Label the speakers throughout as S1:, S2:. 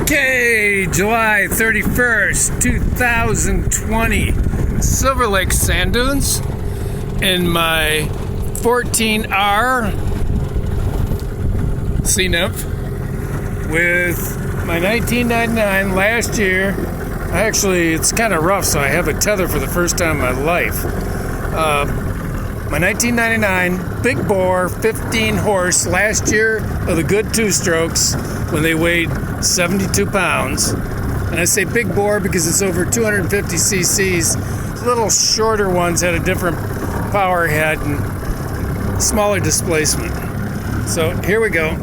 S1: Okay, July 31st, 2020, Silver Lake Sand Dunes in my 14R Sea Nymph with my 1999 last year. Actually, it's kind of rough, so I have a tether for the first time in my life. My 1999 big bore 15 horse last year of the good two strokes when they weighed 72 pounds. And I say big bore because it's over 250 cc's. The little shorter ones had a different power head and smaller displacement. So here we go.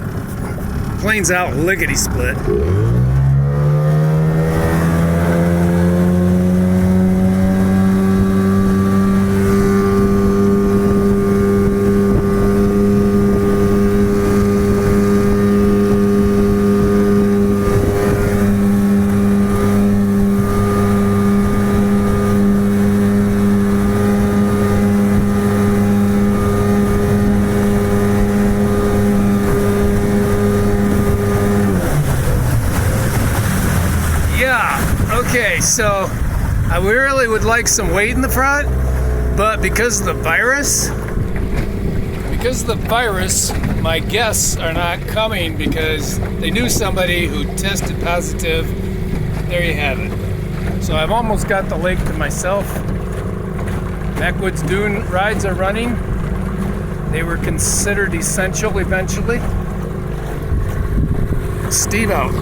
S1: Planes out lickety split. Okay, so I really would like some weight in the front, but because of the virus, my guests are not coming because they knew somebody who tested positive. There you have it. So I've almost got the lake to myself. Backwoods Dune rides are running. They were considered essential eventually. Steve out.